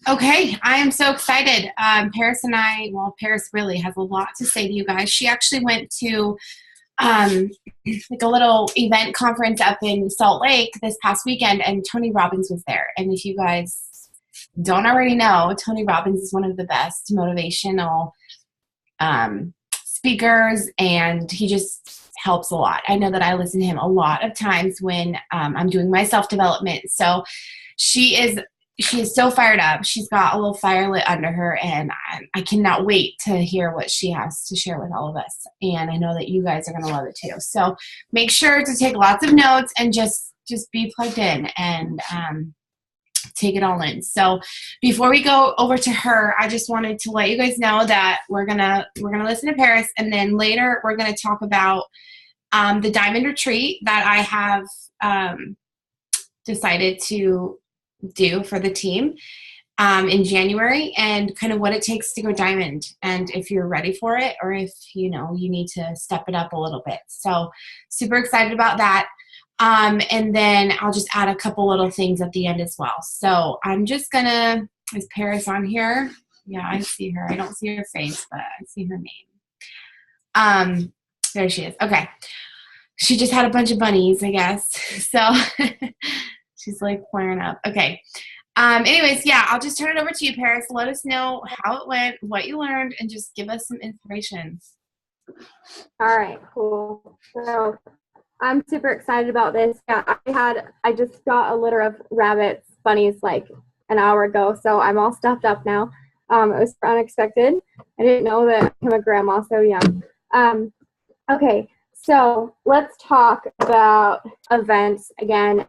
Okay, I am so excited. Paris and I, well, Paris really has a lot to say to you guys. She actually went to um, like a little event conference up in Salt Lake this past weekend, and Tony Robbins was there. And if you guys don't already know, Tony Robbins is one of the best motivational speakers, and he just helps a lot. I know that I listen to him a lot of times when I'm doing my self development. So she is she is so fired up. She's got a little fire lit under her, and I cannot wait to hear what she has to share with all of us. And I know that you guys are going to love it too. So make sure to take lots of notes and just be plugged in and take it all in. So before we go over to her, I just wanted to let you guys know that we're gonna listen to Paris, and then later we're gonna talk about the Diamond Retreat that I have decided to do for the team in January, and kind of what it takes to go diamond, and if you're ready for it, or if you need to step it up a little bit. So super excited about that. And then I'll just add a couple little things at the end as well. So I'm just gonna, is Paris on here? Yeah, I see her. I don't see her face, but I see her name. There she is. Okay. She just had a bunch of bunnies, I guess. So she's like flaring up. Okay. Anyways, yeah, I'll just turn it over to you, Paris. Let us know how it went, what you learned, and just give us some inspiration. All right, cool. So I'm super excited about this. Yeah, I just got a litter of rabbits, bunnies, like an hour ago, so I'm all stuffed up now. It was unexpected. I didn't know that I'm a grandma so young. Okay, so let's talk about events again.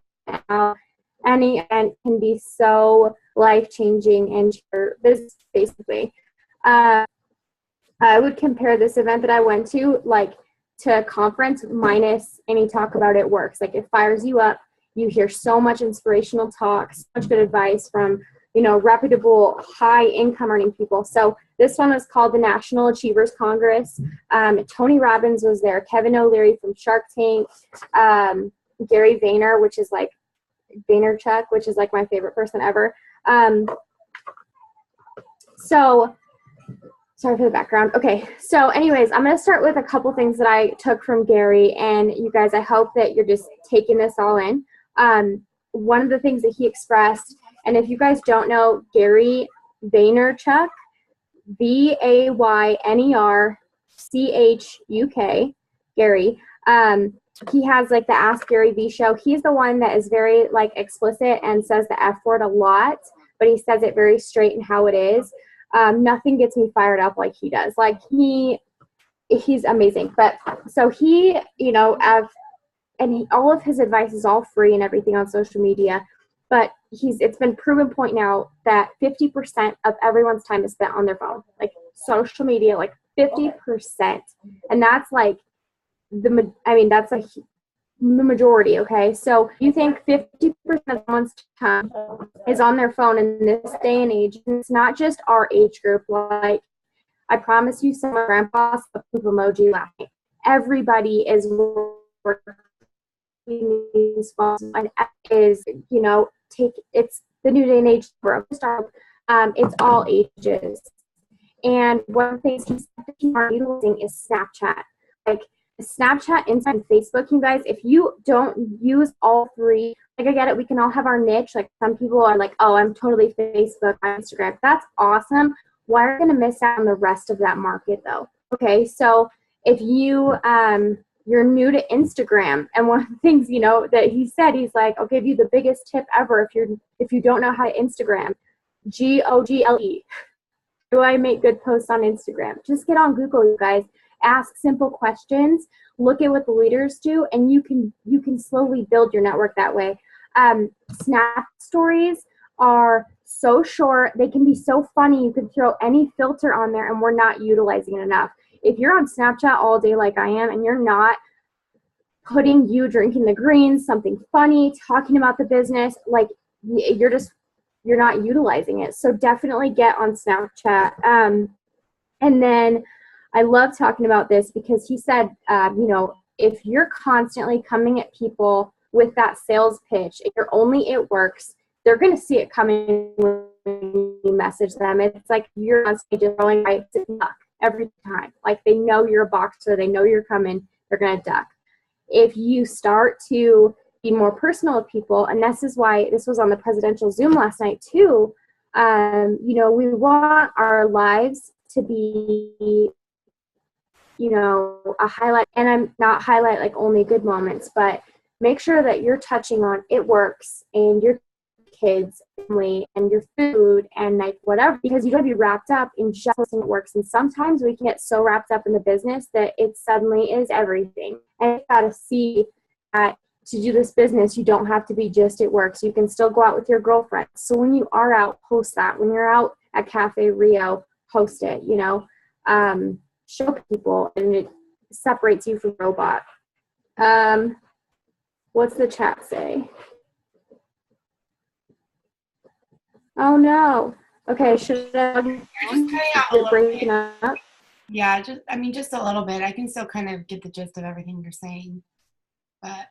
Any event can be so life-changing in your business, basically. I would compare this event that I went to, to a conference minus any talk about it works. Like, it fires you up. You hear so much inspirational talk, so much good advice from, reputable, high-income earning people. So this one was called the National Achievers Congress. Tony Robbins was there, Kevin O'Leary from Shark Tank, Gary Vayner, which is like Vaynerchuk, which is like my favorite person ever. So sorry for the background. Okay, so anyways, I'm going to start with a couple things that I took from Gary, and you guys, I hope that you're just taking this all in. One of the things that he expressed, and if you guys don't know Gary Vaynerchuk, Vaynerchuk, Gary, he has like the Ask Gary V show. He's the one that is very explicit and says the F word a lot, but he says it very straight and how it is. Nothing gets me fired up like he does. He's amazing. But so he, all of his advice is all free and everything on social media. But it's been proven point now that 50% of everyone's time is spent on their phone, social media, 50%, and that's that's the majority. Okay, so you think 50% of someone's time is on their phone in this day and age? And it's not just our age group. I promise you, some grandpa's a poop emoji laughing. Everybody is working these phones, and is it's the new day and age. It's all ages. And one of the things he's utilizing is Snapchat. Snapchat, Instagram, and Facebook, you guys, if you don't use all three, I get it, we can all have our niche. Some people are oh, I'm totally Facebook, Instagram. That's awesome. Why are you going to miss out on the rest of that market, though? Okay, so if you, you're new to Instagram, and one of the things, that he said, he's I'll give you the biggest tip ever if you don't know how to Instagram. Google. Do I make good posts on Instagram? Just get on Google, you guys. Ask simple questions, look at what the leaders do, and you can slowly build your network that way. Snap stories are so short. They can be so funny. You can throw any filter on there, and we're not utilizing it enough. If you're on Snapchat all day like I am, and you're not putting you drinking the greens, something funny, talking about the business, you're not utilizing it. So definitely get on Snapchat. And then I love talking about this because he said, if you're constantly coming at people with that sales pitch, if you're only it works, they're going to see it coming when you message them. It's like you're on stage just throwing right to duck every time. Like they know you're a boxer, they know you're coming, they're gonna duck. If you start to be more personal with people, and this is why this was on the presidential Zoom last night too. We want our lives to be, a highlight, and I'm not highlight like only good moments, but make sure that you're touching on it works and your kids, family, and your food and like whatever, because you gotta be wrapped up in just something that works. And sometimes we can get so wrapped up in the business that it suddenly is everything. And you gotta see that to do this business, you don't have to be just it works. You can still go out with your girlfriends. So when you are out, post that. When you're out at Cafe Rio, post it, show people, and it separates you from robot. What's the chat say? Oh no. Okay, should I? You're just cutting out a little breaking bit. up. Yeah, just a little bit. I can still kind of get the gist of everything you're saying, but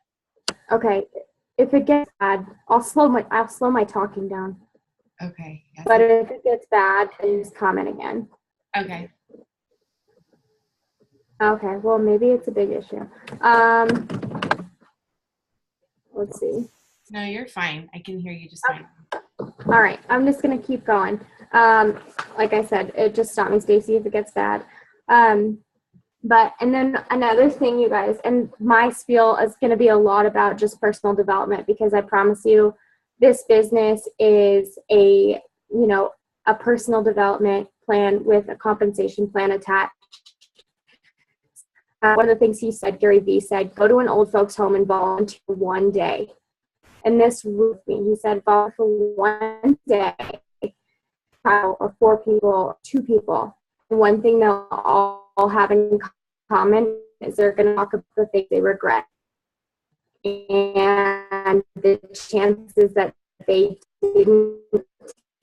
okay. If it gets bad, I'll slow my talking down. okay. Yes. But if it gets bad, then just comment again. Okay. Okay. Well, maybe it's a big issue. Let's see. No, you're fine. I can hear you just fine. All right, I'm just gonna keep going. Like I said, just stop me, Stacy, if it gets bad. And then another thing, you guys, and my spiel is gonna be a lot about just personal development, because I promise you, this business is a personal development plan with a compensation plan attached. One of the things Gary Vee said, go to an old folks home and volunteer one day. And this roofed me. He said, volunteer for one day, or 4 people, 2 people. And one thing they'll all have in common is they're going to talk about the things they regret. And the chances that they didn't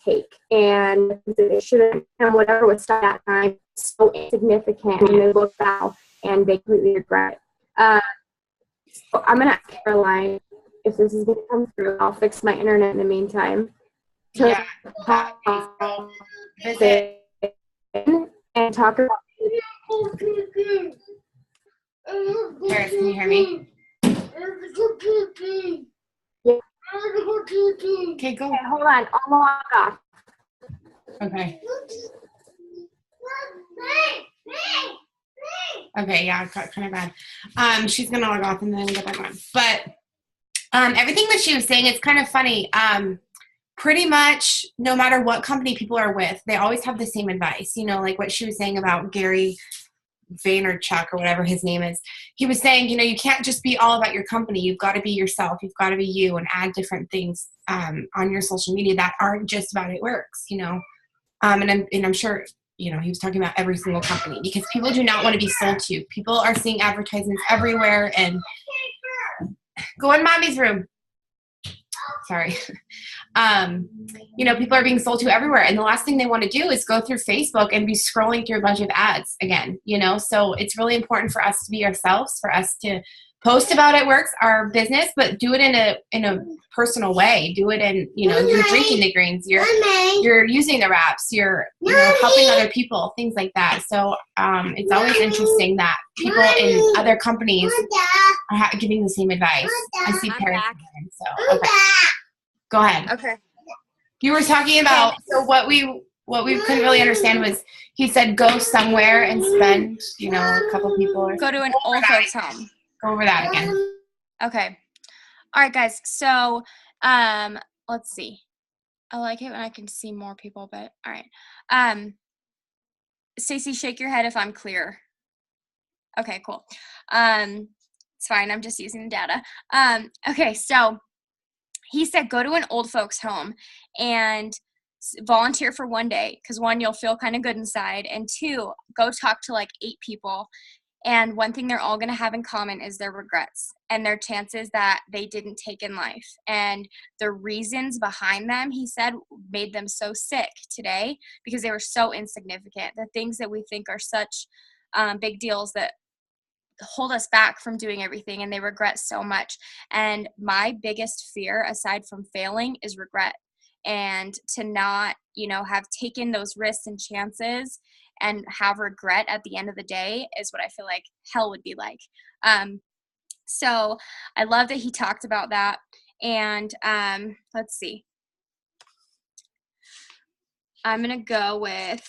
take and that they should have, and whatever was stuck at that time, so insignificant, and they look back and they completely regret it. So I'm going to ask Caroline if this is going to come through. I'll fix my internet in the meantime. Yeah. So visit and talk about. Paris, can you hear me? Yeah. Okay, go. Okay, hold on. I'll log off. Okay. Okay, yeah, it got kind of bad. She's gonna log off and then get back on. But everything that she was saying, it's kind of funny. Pretty much no matter what company people are with, they always have the same advice. Like what she was saying about Gary Vaynerchuk or whatever his name is. He was saying, you can't just be all about your company. You've got to be yourself. You've got to be you, and add different things on your social media that aren't just about it works. And I'm sure he was talking about every single company, because people do not want to be sold to. People are seeing advertisements everywhere, and go in mommy's room. Sorry. People are being sold to everywhere, and the last thing they want to do is go through Facebook and be scrolling through a bunch of ads again, so it's really important for us to be ourselves, for us to post about it works, our business, but do it in a personal way. Do it in, you're drinking the greens, you're using the wraps, you're helping other people, things like that. So it's always interesting that people in other companies are giving the same advice. I see Paris again, so okay. Go ahead. Okay. You were talking about, so what we couldn't really understand was, he said go somewhere and spend, a couple people. Go to an old folks home. Go over that again. Okay. All right, guys. So, let's see. I like it when I can see more people, but all right. Stacey, shake your head if I'm clear. Okay, cool. It's fine. I'm just using the data. Okay, so he said go to an old folks home and volunteer for one day, because 1, you'll feel kind of good inside, and 2, go talk to like 8 people. And one thing they're all going to have in common is their regrets and their chances that they didn't take in life. And the reasons behind them, he said, made them so sick today because they were so insignificant. The things that we think are such big deals that hold us back from doing everything, and they regret so much. And my biggest fear, aside from failing, is regret. and to not, you know, have taken those risks and chances and have regret at the end of the day is what I feel like hell would be like. So I love that he talked about that. And let's see. I'm going to go with,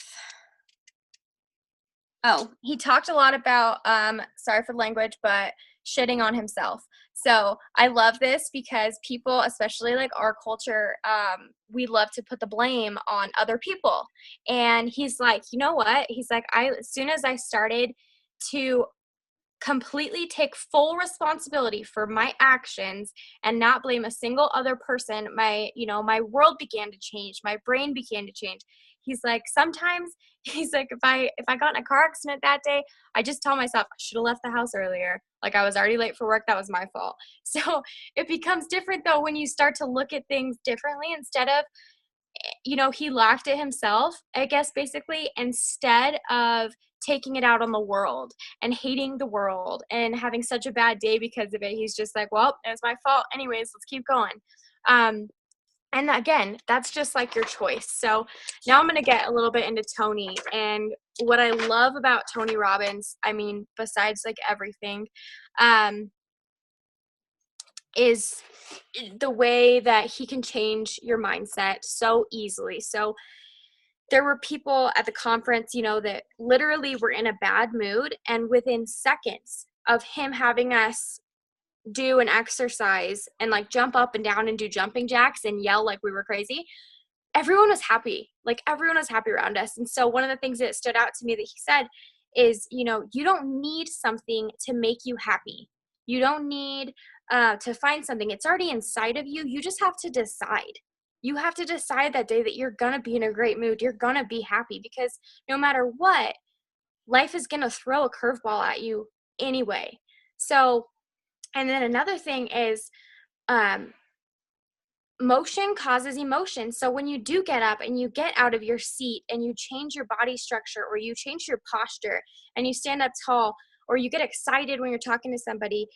he talked a lot about, sorry for the language, but shitting on himself. So I love this because people, especially like our culture, we love to put the blame on other people. And he's like, you know what? He's like, as soon as I started to completely take full responsibility for my actions and not blame a single other person, my world began to change, my brain began to change. He's like, sometimes he's like, if I got in a car accident that day, I just tell myself I should have left the house earlier, like I was already late for work, that was my fault. So it becomes different though when you start to look at things differently. Instead of, you know, he laughed at himself, I guess, basically, instead of taking it out on the world and hating the world and having such a bad day because of it. He's just like, well, it's my fault anyways, let's keep going. And again, that's just like your choice. So now I'm going to get a little bit into Tony. And what I love about Tony Robbins, I mean, besides like everything, is the way that he can change your mindset so easily. So there were people at the conference, you know, that literally were in a bad mood, and within seconds of him having us do an exercise and like jump up and down and do jumping jacks and yell like we were crazy, everyone was happy. Like everyone was happy around us. And so one of the things that stood out to me that he said is, you know, you don't need something to make you happy. You don't need to find something. It's already inside of you. You just have to decide. You have to decide that day that you're going to be in a great mood. You're going to be happy, because no matter what, life is going to throw a curveball at you anyway. So, and then another thing is, motion causes emotion. So when you do get up and you get out of your seat and you change your body structure, or you change your posture and you stand up tall, or you get excited when you're talking to somebody,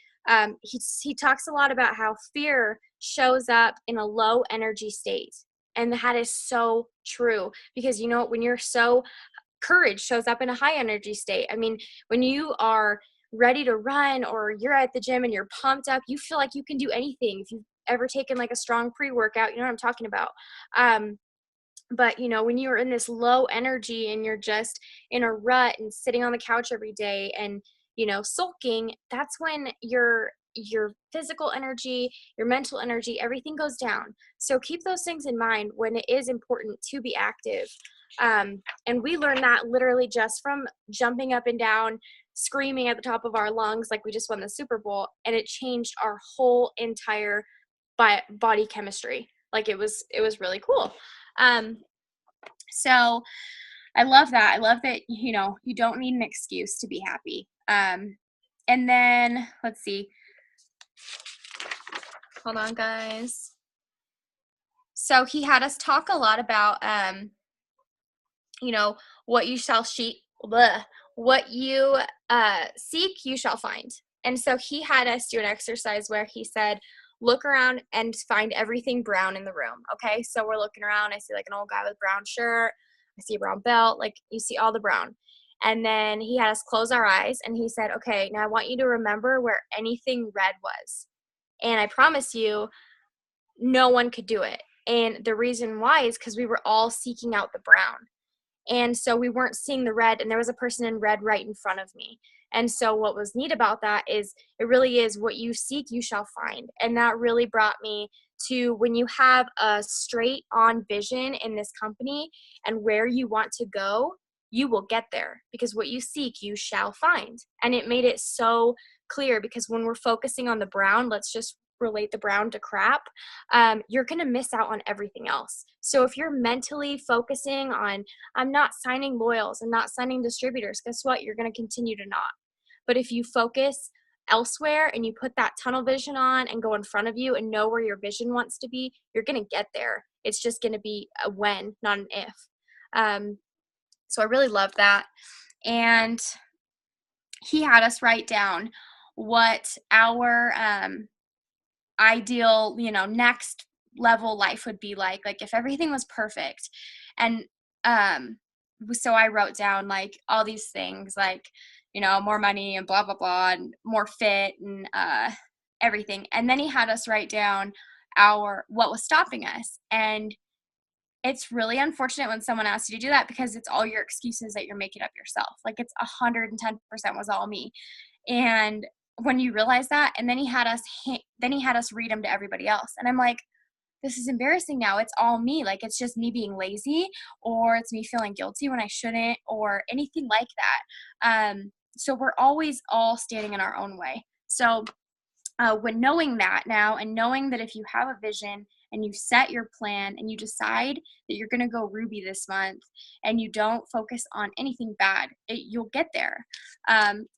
he talks a lot about how fear shows up in a low energy state. And that is so true, because you know, when you're courage shows up in a high energy state. I mean, when you are ready to run, or you're at the gym and you're pumped up, you feel like you can do anything. If you've ever taken like a strong pre-workout, you know what I'm talking about. But you know, when you're in this low energy and you're just in a rut and sitting on the couch every day and, you know, sulking, that's when your physical energy, your mental energy, everything goes down. So keep those things in mind when it is important to be active. And we learned that literally just from jumping up and down, screaming at the top of our lungs like we just won the Super Bowl, and it changed our whole entire body chemistry. Like it was really cool. So I love that. I love that, you know, you don't need an excuse to be happy. And then let's see. Hold on, guys. So he had us talk a lot about, you know, what you shall what you seek, you shall find. And so he had us do an exercise where he said, look around and find everything brown in the room. Okay, so we're looking around. I see like an old guy with a brown shirt. I see a brown belt. Like you see all the brown. And then he had us close our eyes and he said, okay, now I want you to remember where anything red was. And I promise you, no one could do it. And the reason why is because we were all seeking out the brown. And so we weren't seeing the red, and there was a person in red right in front of me. And so what was neat about that is it really is what you seek, you shall find. And that really brought me to, when you have a straight on vision in this company and where you want to go, you will get there, because what you seek, you shall find. And it made it so clear, because when we're focusing on the brown, let's just relate the brown to crap, you're going to miss out on everything else. So if you're mentally focusing on, I'm not signing loyals and not signing distributors, guess what? You're going to continue to not. But if you focus elsewhere and you put that tunnel vision on and go in front of you and know where your vision wants to be, you're going to get there. It's just going to be a when, not an if. So I really love that. And he had us write down what our ideal, you know, next level life would be like if everything was perfect. And so I wrote down like all these things, like, you know, more money and blah blah blah, and more fit and everything. And then he had us write down what was stopping us. And it's really unfortunate when someone asks you to do that, because it's all your excuses that you're making up yourself. Like, it's 110% was all me. And when you realize that, and then he had us read them to everybody else. And I'm like, this is embarrassing now. It's all me. Like, it's just me being lazy, or it's me feeling guilty when I shouldn't, or anything like that. So we're always all standing in our own way. So when knowing that now, and knowing that if you have a vision and you set your plan and you decide that you're going to go Ruby this month, and you don't focus on anything bad, you'll get there.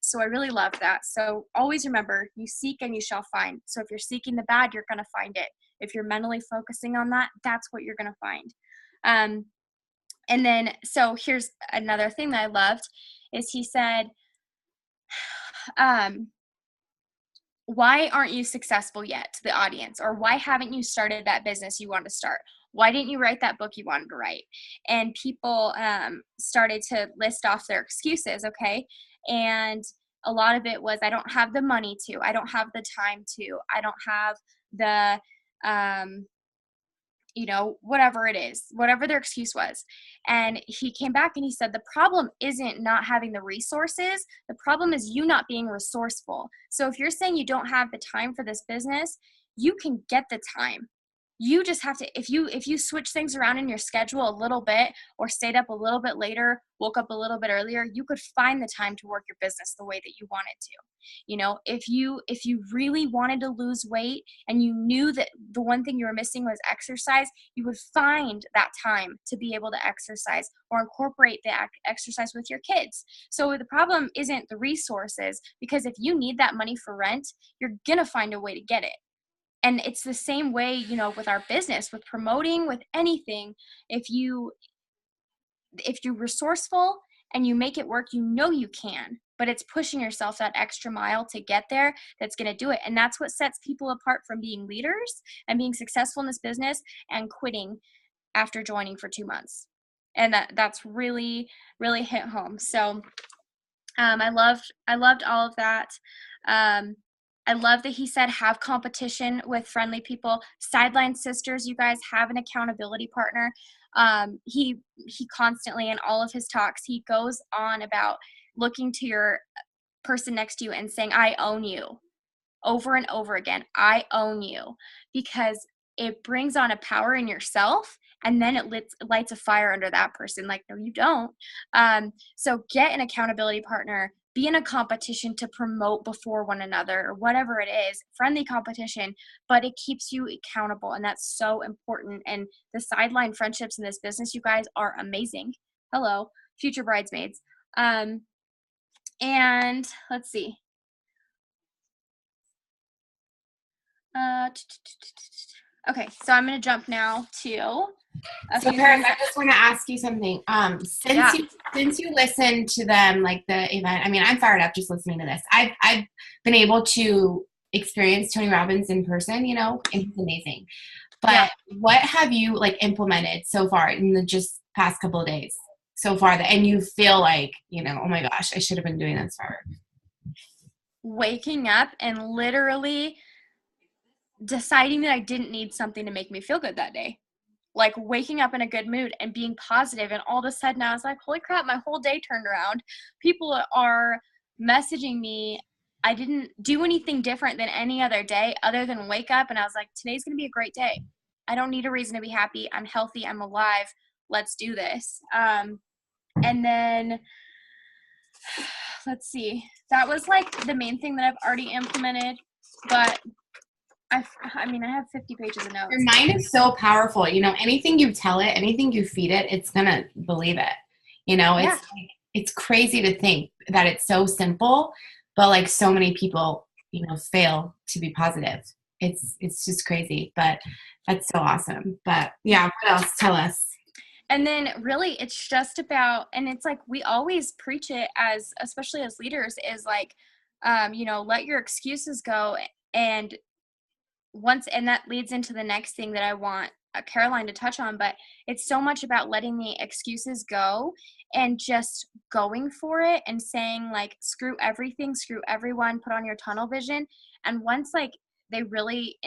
So I really love that. So always remember, you seek and you shall find. So if you're seeking the bad, you're going to find it. If you're mentally focusing on that, that's what you're going to find. And then, so here's another thing that I loved, is he said, why aren't you successful yet, to the audience? Or why haven't you started that business you want to start? Why didn't you write that book you wanted to write? And people started to list off their excuses, okay? And a lot of it was, I don't have the money to, I don't have the time to, I don't have the, you know, whatever it is, whatever their excuse was. And he came back and he said, the problem isn't not having the resources. The problem is you not being resourceful. So if you're saying you don't have the time for this business, you can get the time. You just have to, if you switch things around in your schedule a little bit, or stayed up a little bit later, woke up a little bit earlier, you could find the time to work your business the way that you wanted to. You know, if you really wanted to lose weight, and you knew that the one thing you were missing was exercise, you would find that time to be able to exercise, or incorporate the exercise with your kids. So the problem isn't the resources, because if you need that money for rent, you're gonna find a way to get it. And it's the same way, you know, with our business, with promoting, with anything. If you're resourceful and you make it work, you know you can. But it's pushing yourself that extra mile to get there that's going to do it. And that's what sets people apart from being leaders and being successful in this business and quitting after joining for 2 months. And that's really, really hit home. So I loved all of that. I love that he said, have competition with friendly people. Sideline Sisters, you guys, have an accountability partner. He constantly, in all of his talks, he goes on about looking to your person next to you and saying, I own you, over and over again. I own you, because it brings on a power in yourself, and then it lights a fire under that person. Like, no, you don't. So get an accountability partner. Be in a competition to promote before one another, or whatever it is, friendly competition, but it keeps you accountable. And that's so important. And the sideline friendships in this business, you guys, are amazing. Hello, future bridesmaids. And let's see. Okay, so I'm going to jump now to so Paris, I just want to ask you something. Since you listened to them, like the event, I mean, I'm fired up just listening to this. I've been able to experience Tony Robbins in person, you know, and he's amazing. But what have you like implemented so far in the just past couple of days so far and you feel like, you know, oh my gosh, I should have been doing this forever? Waking up and literally deciding that I didn't need something to make me feel good that day. Like waking up in a good mood and being positive, and all of a sudden I was like, holy crap, my whole day turned around. People are messaging me. I didn't do anything different than any other day other than wake up, and I was like, today's going to be a great day. I don't need a reason to be happy. I'm healthy. I'm alive. Let's do this. And then let's see. That was like the main thing that I've already implemented, but I mean, I have 50 pages of notes. Your mind is so powerful. You know, anything you tell it, anything you feed it, it's going to believe it. You know, it's crazy to think that it's so simple, but like so many people, you know, fail to be positive. It's just crazy, but that's so awesome. But yeah, what else? Tell us. And then really it's just about, and it's like, we always preach it as, especially as leaders, is like, you know, let your excuses go and and that leads into the next thing that I want Caroline to touch on, but it's so much about letting the excuses go and just going for it and saying like, screw everything, screw everyone, put on your tunnel vision. And once like they really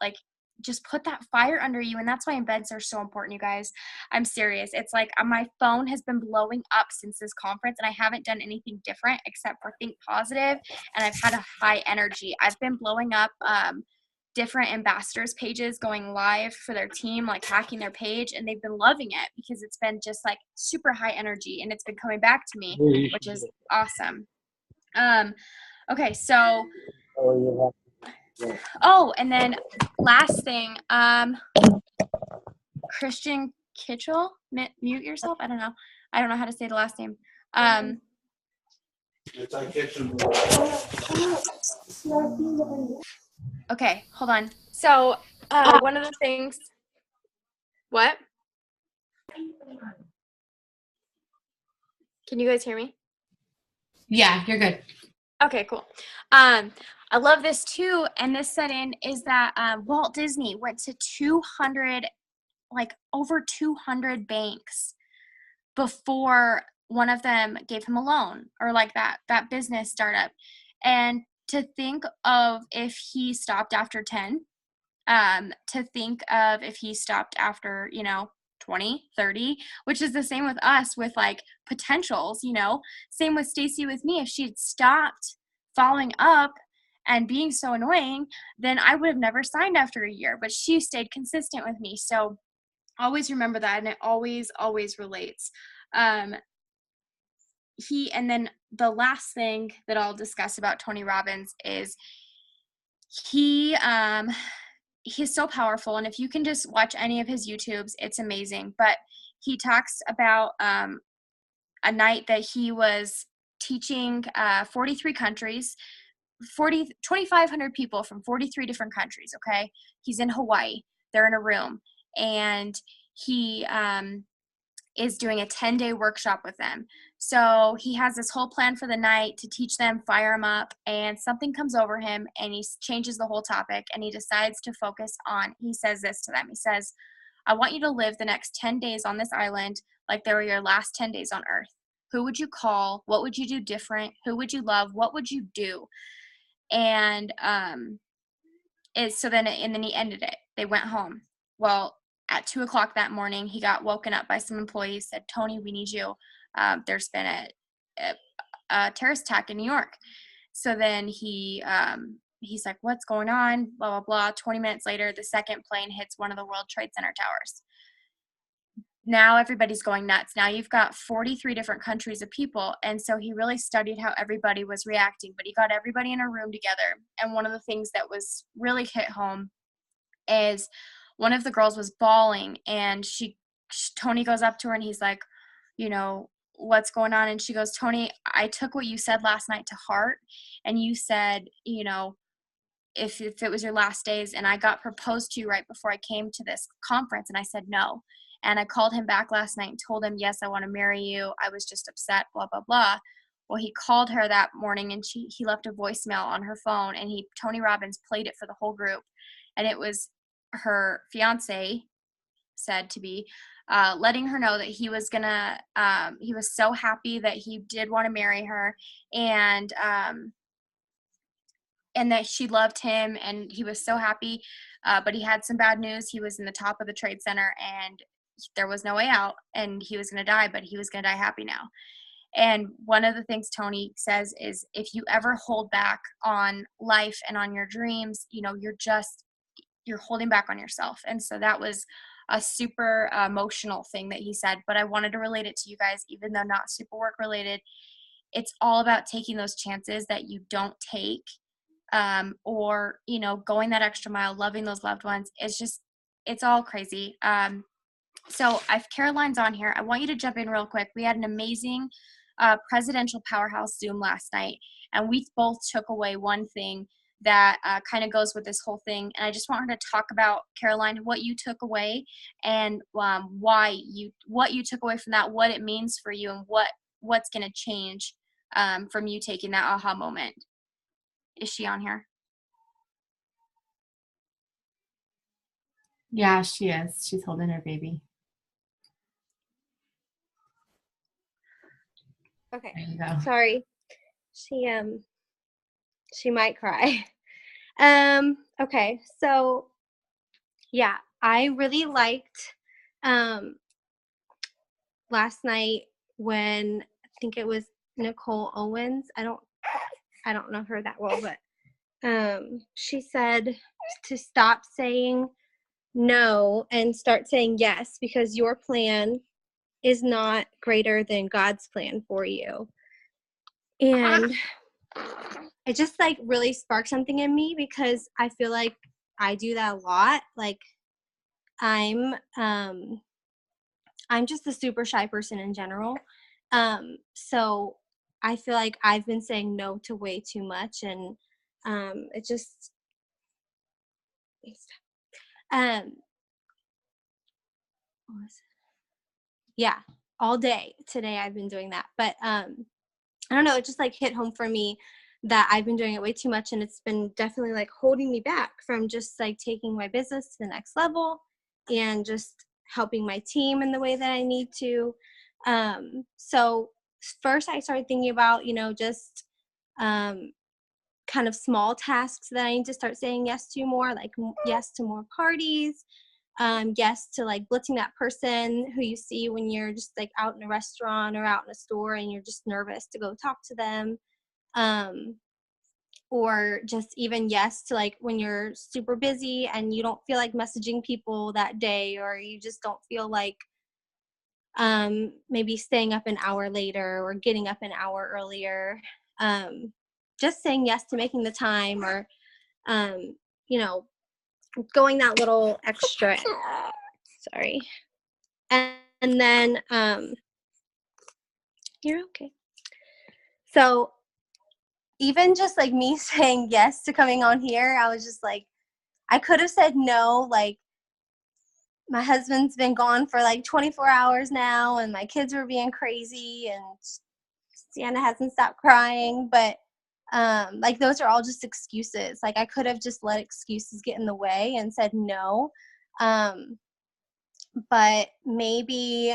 like just put that fire under you. And that's why embeds are so important, you guys. I'm serious. It's like my phone has been blowing up since this conference, and I haven't done anything different except for think positive, and I've had a high energy. I've been blowing up different ambassadors pages going live for their team, like hacking their page, and they've been loving it because it's been just like super high energy, and it's been coming back to me, which is awesome. Okay, so and then last thing, Christian Kitchell, mute yourself. I don't know how to say the last name. Okay, hold on. So one of the things, what? Can you guys hear me? Yeah, you're good. Okay, cool. I love this too, and this set in is that Walt Disney went to over 200 banks before one of them gave him a loan, or like that business startup. And to think of if he stopped after 10, to think of if he stopped after, 20, 30, which is the same with us with like potentials, same with Stacy with me. If she had stopped following up and being so annoying, then I would have never signed after a year, but she stayed consistent with me. So always remember that, and it always relates. And then the last thing that I'll discuss about Tony Robbins is he's so powerful, and if you can just watch any of his YouTubes, it's amazing. But he talks about a night that he was teaching 43 countries, 2,500 people from 43 different countries, okay? He's in Hawaii. They're in a room, and he is doing a 10-day workshop with them. So he has this whole plan for the night to teach them, fire them up, and something comes over him, and he changes the whole topic, and he decides to focus on, he says this to them. He says, I want you to live the next 10 days on this island like they were your last 10 days on Earth. Who would you call? What would you do different? Who would you love? What would you do? And then he ended it. They went home. Well, at 2:00 that morning, he got woken up by some employees, said, Tony, we need you. There's been a terrorist attack in New York. So then he's like, what's going on? Blah, blah, blah. 20 minutes later, the second plane hits one of the World Trade Center towers. Now everybody's going nuts. Now you've got 43 different countries of people. And so he really studied how everybody was reacting, but he got everybody in a room together. And one of the things that was really hit home is one of the girls was bawling, and Tony goes up to her and he's like, what's going on? And she goes, Tony, I took what you said last night to heart. And you said, if it was your last days, and I got proposed to right before I came to this conference, and I said no. And I called him back last night and told him, yes, I want to marry you. I was just upset, blah, blah, blah. Well, he called her that morning, and he left a voicemail on her phone, and Tony Robbins played it for the whole group. And it was her fiance, said to be, letting her know that he was so happy that he did want to marry her, and that she loved him, and he was so happy, but he had some bad news. He was in the top of the Trade Center, and there was no way out, and he was going to die, but he was going to die happy now. And one of the things Tony says is, if you ever hold back on life and on your dreams, you're holding back on yourself. And so that was a super emotional thing that he said, but I wanted to relate it to you guys, even though not super work related. It's all about taking those chances that you don't take, or, going that extra mile, loving those loved ones. It's all crazy. So if Caroline's on here, I want you to jump in real quick. We had an amazing presidential powerhouse Zoom last night, and we both took away one thing that kind of goes with this whole thing. And I just want her to talk about, Caroline, what you took away, and what you took away from that, what it means for you, and what's going to change from you taking that aha moment. Is she on here? Yeah, she is. She's holding her baby. Okay. There you go. Sorry. She might cry. Okay. So yeah, I really liked last night when I think it was Nicole Owens. I don't know her that well, but she said to stop saying no and start saying yes, because your plan is not greater than God's plan for you. And it just like really sparked something in me, because I feel like I do that a lot. Like I'm just a super shy person in general. So I feel like I've been saying no to way too much, and it just um what was it? Yeah, all day today I've been doing that. But I don't know, it just like hit home for me that I've been doing it way too much, and it's been definitely like holding me back from just like taking my business to the next level and just helping my team in the way that I need to. So first I started thinking about, just kind of small tasks that I need to start saying yes to more, like yes to more parties, yes to like blitzing that person who you see when you're just like out in a restaurant or out in a store and you're just nervous to go talk to them. Or just even yes to like when you're super busy and you don't feel like messaging people that day, or you just don't feel like maybe staying up an hour later or getting up an hour earlier. Just saying yes to making the time, or you know going that little extra. Sorry. And then you're okay. So even just like me saying yes to coming on here, I was just like, I could have said no. Like, my husband's been gone for like 24 hours now, and my kids were being crazy, and Sienna hasn't stopped crying. But like, those are all just excuses. Like, I could have just let excuses get in the way and said no. But maybe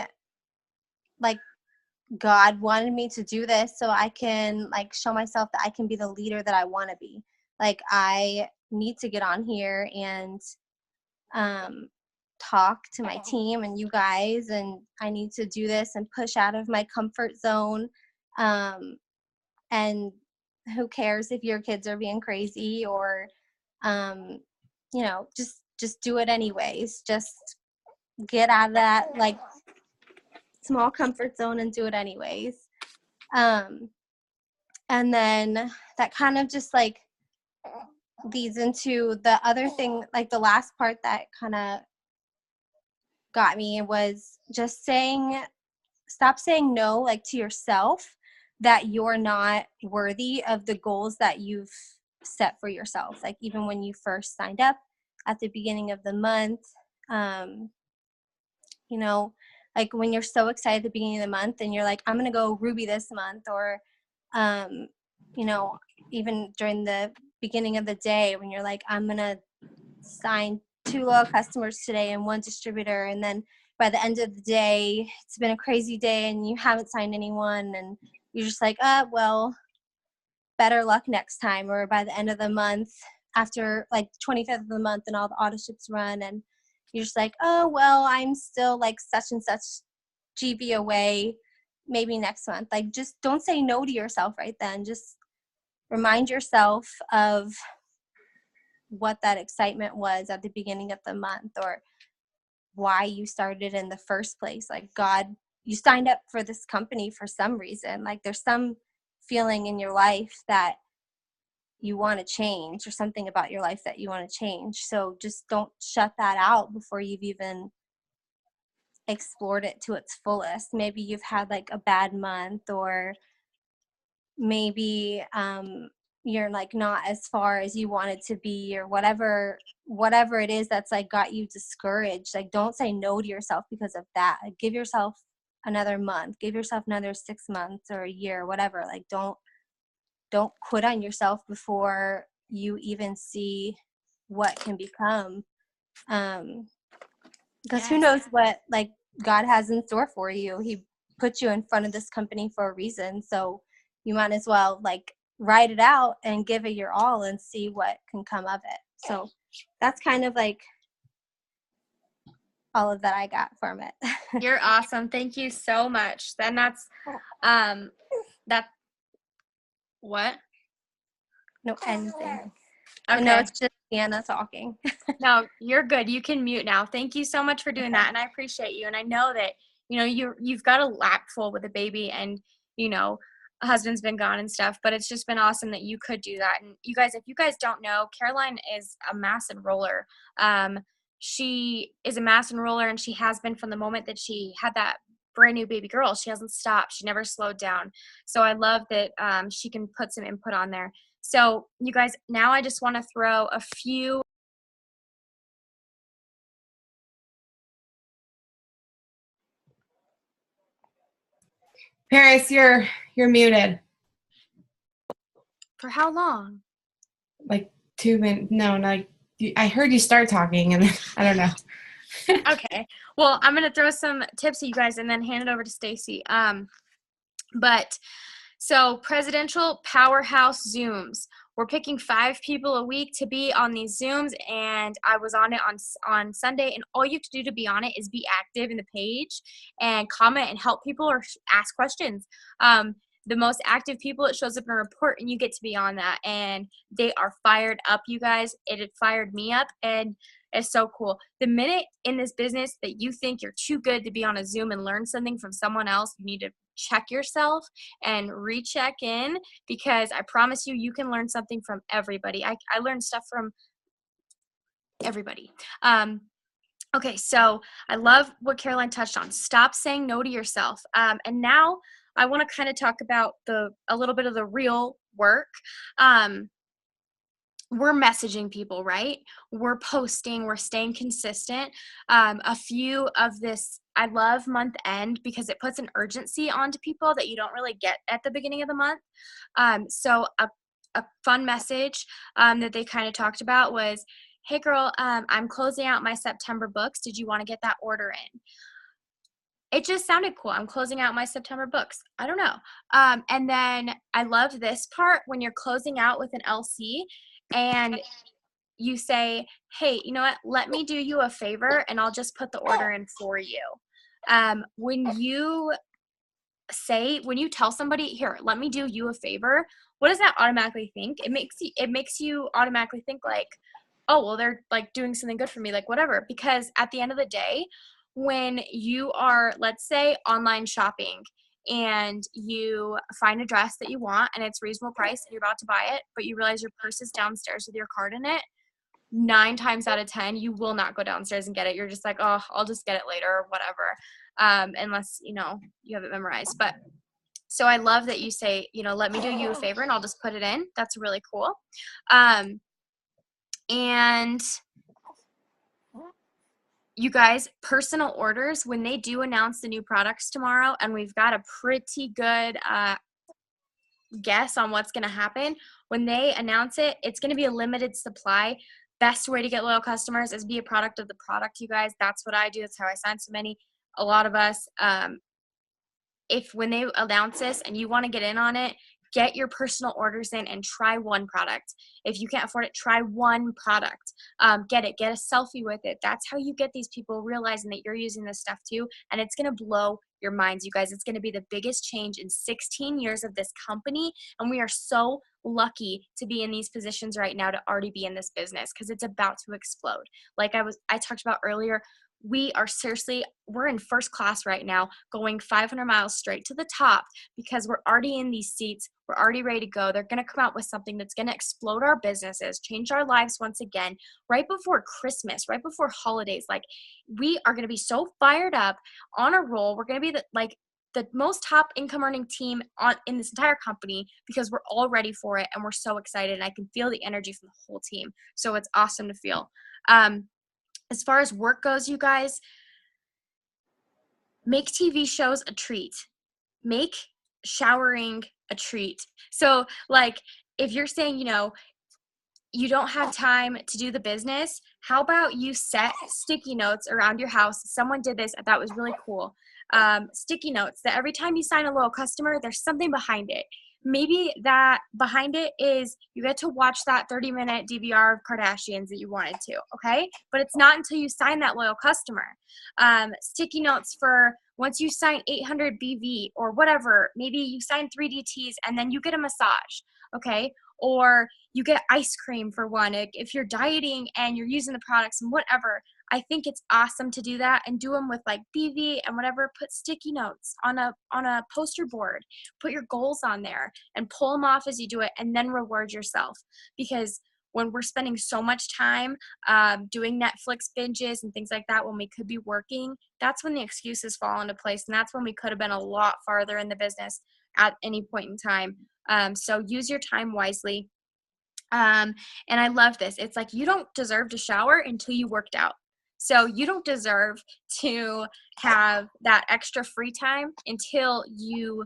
like God wanted me to do this so I can like show myself that I can be the leader that I want to be. Like, I need to get on here and talk to my team and you guys, and I need to do this and push out of my comfort zone. And who cares if your kids are being crazy, or just do it anyways. Just get out of that like small comfort zone and do it anyways. And then that kind of just like leads into the other thing, like the last part that kind of got me was just stop saying no, like to yourself, that you're not worthy of the goals that you've set for yourself. Like, even when you first signed up at the beginning of the month, like when you're so excited at the beginning of the month and you're like, I'm going to go Ruby this month, or, even during the beginning of the day when you're like, I'm going to sign 2 loyal customers today and 1 distributor. And then by the end of the day, it's been a crazy day and you haven't signed anyone. And you're just like, well, better luck next time. Or by the end of the month, after like 25th of the month and all the auto ships run, and you're just like, oh, well, I'm still like such and such GB away, maybe next month. Like, just don't say no to yourself right then. Just remind yourself of what that excitement was at the beginning of the month, or why you started in the first place. Like, God, you signed up for this company for some reason. Like, there's some feeling in your life that you want to change, or something about your life that you want to change. So just don't shut that out before you've even explored it to its fullest. Maybe you've had like a bad month, or maybe you're like not as far as you wanted to be, or whatever it is that's like got you discouraged. Like, don't say no to yourself because of that. Like, give yourself another month, give yourself another 6 months or a year, whatever. Like, don't quit on yourself before you even see what can become. Because who knows what like God has in store for you. He put you in front of this company for a reason. So you might as well like write it out and give it your all and see what can come of it. So that's kind of like all of that I got from it. You're awesome. Thank you so much. Then that's that what? No, anything. Okay. No, it's just Anna talking. No, you're good. You can mute now. Thank you so much for doing that. And I appreciate you. And I know that, you've got a lap full with a baby and, a husband's been gone and stuff, but it's just been awesome that you could do that. And you guys, if you guys don't know, Caroline is a mass enroller. She is a mass enroller and she has been from the moment that she had that brand new baby girl. She hasn't stopped. She never slowed down. So I love that she can put some input on there. So you guys, now I just want to throw a few Paris, you're muted. For how long? Like 2 minutes. No, like I heard you start talking, and I don't know. Okay. Well, I'm gonna throw some tips at you guys, and then hand it over to Stacy. But so presidential powerhouse Zooms. We're picking 5 people a week to be on these Zooms, and I was on it on Sunday. And all you have to do to be on it is be active in the page and comment and help people or ask questions. The most active people, it shows up in a report, and you get to be on that. And they are fired up, you guys. It had fired me up, and it's so cool. The minute in this business that you think you're too good to be on a Zoom and learn something from someone else, you need to check yourself and recheck in, because I promise you, you can learn something from everybody. I learned stuff from everybody. Okay, so I love what Caroline touched on. Stop saying no to yourself. And now I want to kind of talk about a little bit of the real work. We're messaging people, right? We're posting, we're staying consistent. A few of this, I love month end because it puts an urgency onto people that you don't really get at the beginning of the month. So a fun message that they kind of talked about was, hey girl, I'm closing out my September books. Did you want to get that order in? It just sounded cool. I'm closing out my September books. I don't know. And then I love this part when you're closing out with an LC and you say, hey, you know what? Let me do you a favor and I'll just put the order in for you. When you tell somebody, here, let me do you a favor, what does that automatically think? It makes you automatically think like, oh, well, they're like doing something good for me, like whatever. Because at the end of the day, when you are, let's say, online shopping and you find a dress that you want and it's reasonable price and you're about to buy it, but you realize your purse is downstairs with your card in it, 9 times out of 10, you will not go downstairs and get it. You're just like, oh, I'll just get it later or whatever, unless, you have it memorized. But so I love that you say, let me do you a favor and I'll just put it in. That's really cool. And you guys, personal orders, when they do announce the new products tomorrow, and we've got a pretty good guess on what's going to happen, when they announce it, it's going to be a limited supply. Best way to get loyal customers is be a product of the product, you guys. That's what I do. That's how I sign so many. A lot of us, if when they announce this and you want to get in on it, get your personal orders in and try one product. If you can't afford it, try one product. Get a selfie with it. That's how you get these people realizing that you're using this stuff too. And it's going to blow your minds, you guys. It's going to be the biggest change in 16 years of this company. And we are so lucky to be in these positions right now to already be in this business because it's about to explode. Like I talked about earlier, we're in first class right now, going 500 miles straight to the top because we're already in these seats. We're already ready to go. They're going to come out with something that's going to explode our businesses, change our lives once again, right before Christmas, right before holidays. Like, we are going to be so fired up, on a roll. We're going to be the most top income earning team in this entire company because we're all ready for it and we're so excited. And I can feel the energy from the whole team. So it's awesome to feel. As far as work goes, you guys, make TV shows a treat. Make showering a treat. So, like, if you're saying, you don't have time to do the business, how about you set sticky notes around your house? Someone did this. I thought was really cool. Sticky notes that every time you sign a loyal customer, there's something behind it. Maybe that behind it is you get to watch that 30-minute DVR of Kardashians that you wanted to, okay? But it's not until you sign that loyal customer. Sticky notes for once you sign 800 BV or whatever, maybe you sign 3DTs and then you get a massage, okay? Or you get ice cream for one. If you're dieting and you're using the products and whatever, I think it's awesome to do that and do them with like BV and whatever. Put sticky notes on a poster board. Put your goals on there and pull them off as you do it, and then reward yourself. Because when we're spending so much time doing Netflix binges and things like that when we could be working, that's when the excuses fall into place, and that's when we could have been a lot farther in the business at any point in time. So use your time wisely. And I love this. It's like you don't deserve to shower until you worked out. So you don't deserve to have that extra free time until you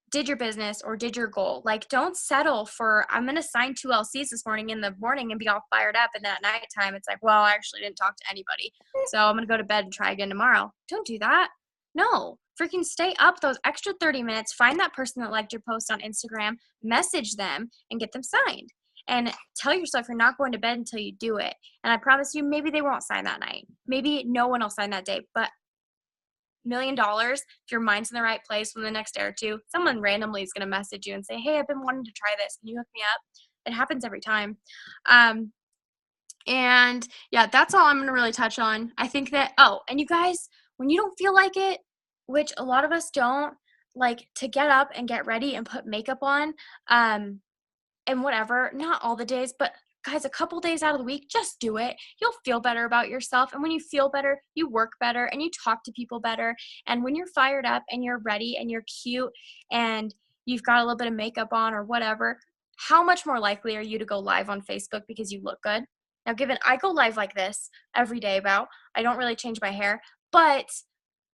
did your business or did your goal. Like, don't settle for, I'm going to sign 2 LCs this morning in the morning and be all fired up. And then at nighttime, it's like, well, I actually didn't talk to anybody, so I'm going to go to bed and try again tomorrow. Don't do that. No, freaking stay up those extra 30 minutes. Find that person that liked your post on Instagram, message them and get them signed. And tell yourself you're not going to bed until you do it. And I promise you, maybe they won't sign that night. Maybe no one will sign that day. But $1 million, if your mind's in the right place within the next day or two, someone randomly is going to message you and say, hey, I've been wanting to try this. Can you hook me up? It happens every time. And yeah, that's all I'm going to really touch on. I think that, and you guys, when you don't feel like it, which a lot of us don't, like to get up and get ready and put makeup on, and whatever, not all the days, but guys, a couple days out of the week, just do it. You'll feel better about yourself. And when you feel better, you work better and you talk to people better. And when you're fired up and you're ready and you're cute and you've got a little bit of makeup on or whatever, how much more likely are you to go live on Facebook because you look good? Now, given I go live like this every day I don't really change my hair, but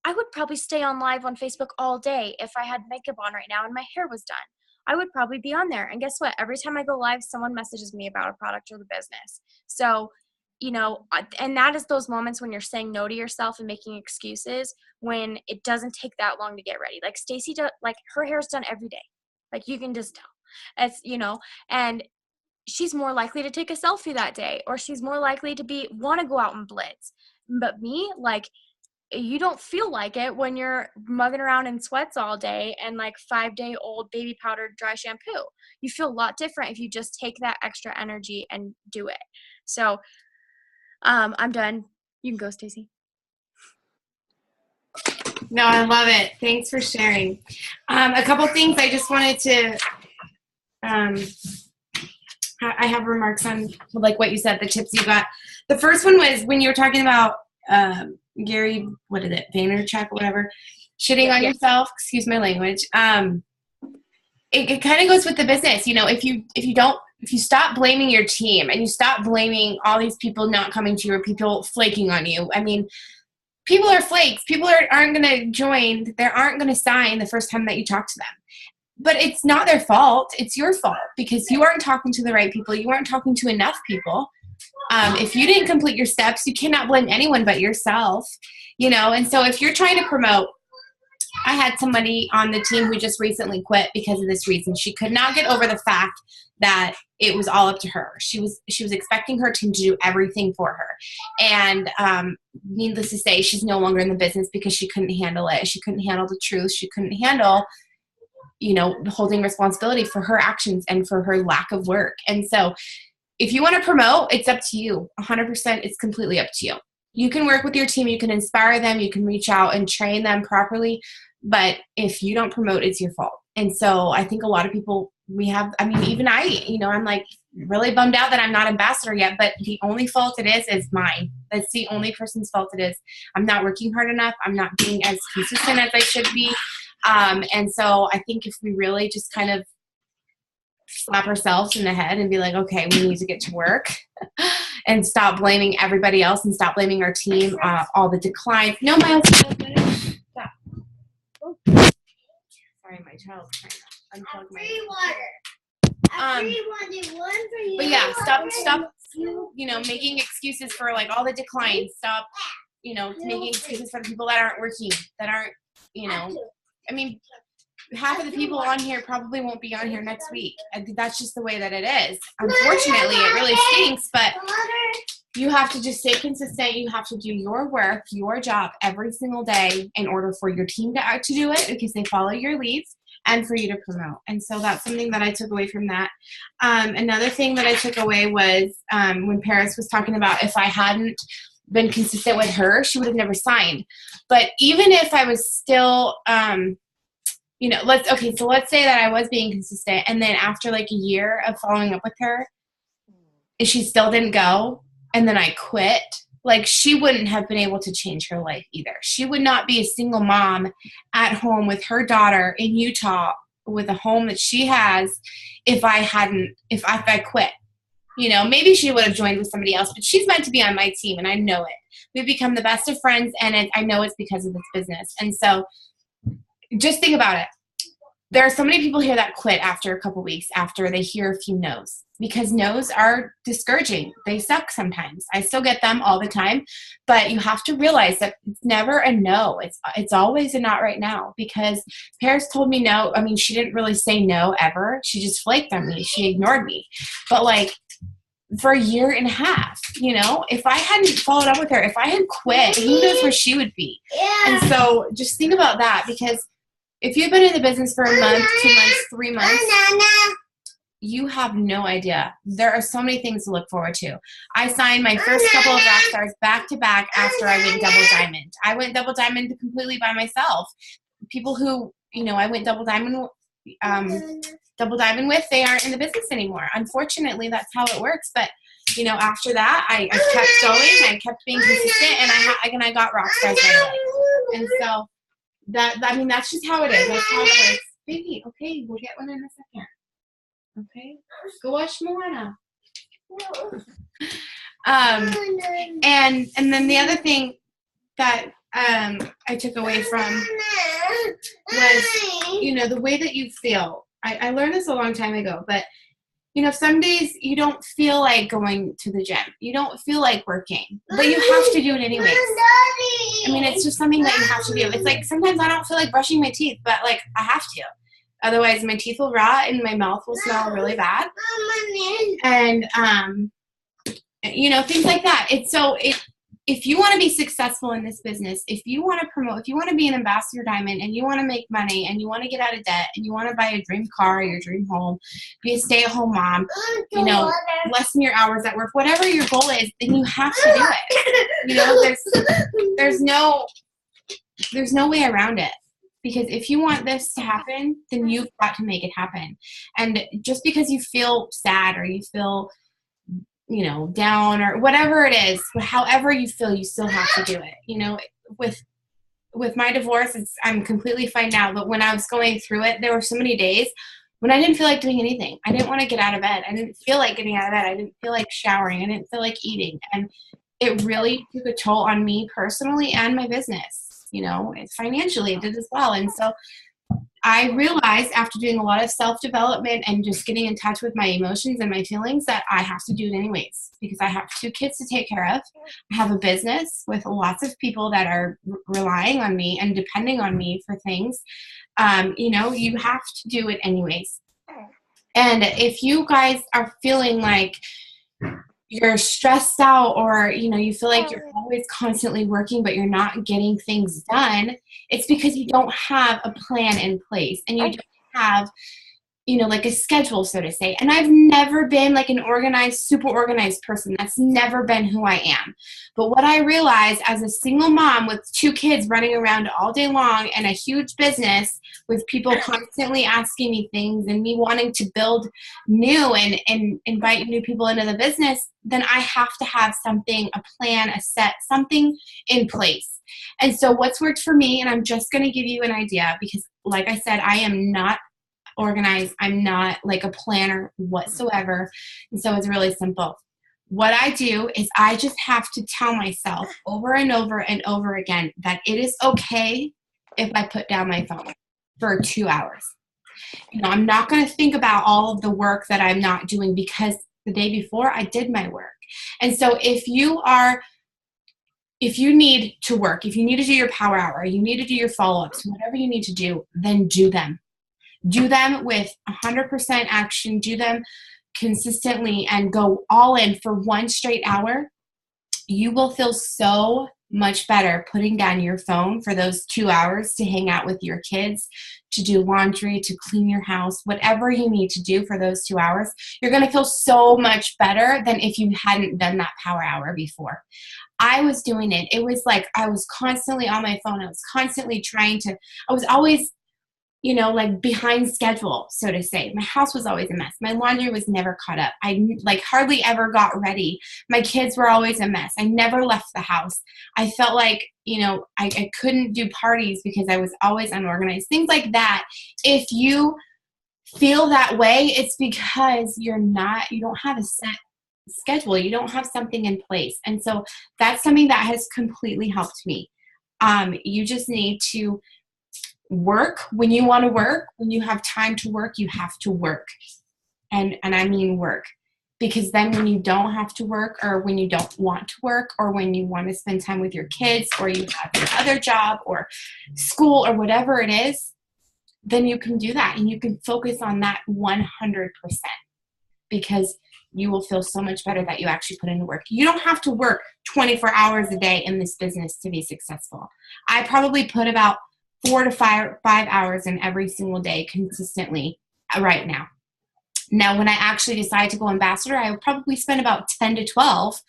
I would probably stay on live on Facebook all day if I had makeup on right now and my hair was done. I would probably be on there. And guess what? Every time I go live, someone messages me about a product or the business. So, and that is those moments when you're saying no to yourself and making excuses when it doesn't take that long to get ready. Like Stacy does, like her hair's done every day. Like you can just tell. It's, and she's more likely to take a selfie that day, or she's more likely to want to go out and blitz. But me, like, you don't feel like it when you're mugging around in sweats all day and like 5-day-old baby powdered dry shampoo. You feel a lot different if you just take that extra energy and do it. So I'm done. You can go, Stacy. No, I love it. Thanks for sharing. A couple things I just wanted to I have remarks on like what you said, the tips you got. The first one was when you were talking about Gary, what is it, Vaynerchuk or whatever, shitting on yourself, excuse my language. It kind of goes with the business. If you stop blaming your team and you stop blaming all these people not coming to you or people flaking on you. I mean, people are flakes. People aren't going to join. They aren't going to sign the first time that you talk to them. But it's not their fault. It's your fault because you aren't talking to the right people. You aren't talking to enough people. If you didn't complete your steps, you cannot blame anyone but yourself, And so if you're trying to promote, I had somebody on the team who just recently quit because of this reason. She could not get over the fact that it was all up to her. She was expecting her team to do everything for her. And needless to say, she's no longer in the business because she couldn't handle it. She couldn't handle the truth. She couldn't handle holding responsibility for her actions and for her lack of work. And so if you want to promote, it's up to you. 100%, it's completely up to you. You can work with your team. You can inspire them. You can reach out and train them properly. But if you don't promote, it's your fault. And so I think a lot of people, even I'm like really bummed out that I'm not ambassador yet. But the only fault it is mine. That's the only person's fault it is. I'm not working hard enough. I'm not being as consistent as I should be. And so I think if we really just kind of slap ourselves in the head and be like, okay, we need to get to work and stop blaming everybody else and stop blaming our team, all the declines. No, Miles, stop. Sorry, my child's trying to unplug my water. But yeah, stop, making excuses for like all the declines. Stop, making excuses for the people that aren't working, that aren't, I mean, half of the people on here probably won't be on here next week. That's just the way that it is. Unfortunately, it really stinks, but you have to just stay consistent. You have to do your work, your job every single day in order for your team to do it, because they follow your leads, and for you to promote. And so that's something that I took away from that. Another thing that I took away was when Paris was talking about if I hadn't been consistent with her, she would have never signed. But even if I was still, let's say that I was being consistent, and then after like a year of following up with her, and she still didn't go, and then I quit, like she wouldn't have been able to change her life either. She would not be a single mom at home with her daughter in Utah with a home that she has if I quit. Maybe she would have joined with somebody else, but she's meant to be on my team, and I know it. We've become the best of friends, and I know it's because of this business. And so just think about it. There are so many people here that quit after a couple weeks after they hear a few no's, because no's are discouraging. They suck sometimes. I still get them all the time, but you have to realize that it's never a no. It's always a not right now, because Paris told me no. I mean, she didn't really say no ever. She just flaked on me. She ignored me. But like for a year and a half, if I hadn't followed up with her, if I had quit, who knows where she would be? And so just think about that, because if you've been in the business for a month, 2 months, 3 months, you have no idea. There are so many things to look forward to. I signed my first couple of rock stars back to back after I went double diamond. I went double diamond completely by myself. People who, I went double diamond with, they aren't in the business anymore. Unfortunately, that's how it works. But, after that, I kept going. I kept being consistent, and I got rock stars right away. And so that's just how it is. That's how it works. Baby, okay, we'll get one in a second. Okay, go watch Moana. And then the other thing that I took away from was, the way that you feel. I learned this a long time ago, but some days you don't feel like going to the gym. You don't feel like working, but you have to do it anyways. I mean, it's just something that you have to do. It's like sometimes I don't feel like brushing my teeth, but like I have to. Otherwise, my teeth will rot and my mouth will smell really bad. And, things like that. If you want to be successful in this business, if you want to promote, if you want to be an ambassador diamond and you want to make money and you want to get out of debt and you want to buy a dream car or your dream home, be a stay-at-home mom, lessen your hours at work, whatever your goal is, then you have to do it. There's no way around it. Because if you want this to happen, then you've got to make it happen. And just because you feel sad or you feel, down or whatever it is, however you feel, you still have to do it. With my divorce, I'm completely fine now. But when I was going through it, there were so many days when I didn't feel like doing anything. I didn't want to get out of bed. I didn't feel like getting out of bed. I didn't feel like showering. I didn't feel like eating. And it really took a toll on me personally and my business. Financially it did as well. And so I realized after doing a lot of self-development and just getting in touch with my emotions and my feelings that I have to do it anyways, because I have 2 kids to take care of. I have a business with lots of people that are relying on me and depending on me for things. You have to do it anyways. And if you guys are feeling like you're stressed out or, you feel like you're always constantly working, but you're not getting things done, it's because you don't have a plan in place and you don't have, like a schedule, so to say. And I've never been like an super organized person. That's never been who I am. But what I realized as a single mom with 2 kids running around all day long and a huge business with people constantly asking me things and me wanting to build new and invite new people into the business, then I have to have something, a plan, a set, something in place. And so what's worked for me, and I'm just going to give you an idea because like I said, I am not organized. I'm not like a planner whatsoever. And so it's really simple. What I do is I just have to tell myself over and over and over again that it is okay if I put down my phone for 2 hours. I'm not going to think about all of the work that I'm not doing because the day before I did my work. And so if you need to work, if you need to do your power hour, you need to do your follow-ups, whatever you need to do, then do them. Do them with 100% action. Do them consistently and go all in for one straight hour. You will feel so much better putting down your phone for those 2 hours to hang out with your kids, to do laundry, to clean your house, whatever you need to do for those 2 hours. You're going to feel so much better than if you hadn't done that power hour before. I was doing it. It was like I was constantly on my phone. I was constantly I was always, like behind schedule, so to say. My house was always a mess. My laundry was never caught up. I hardly ever got ready. My kids were always a mess. I never left the house. I felt like, I couldn't do parties because I was always unorganized. Things like that. If you feel that way, it's because you don't have a set schedule. You don't have something in place. And so that's something that has completely helped me. You just need to work when you want to work. When you have time to work, you have to work. And I mean work. Because then when you don't have to work, or when you don't want to work, or when you want to spend time with your kids, or you have your other job or school or whatever it is, then you can do that and you can focus on that 100%, because you will feel so much better that you actually put in the work. You don't have to work 24 hours a day in this business to be successful. I probably put about 4 to 5 hours in every single day consistently right now. Now, when I actually decide to go ambassador, I will probably spend about 10 to 12,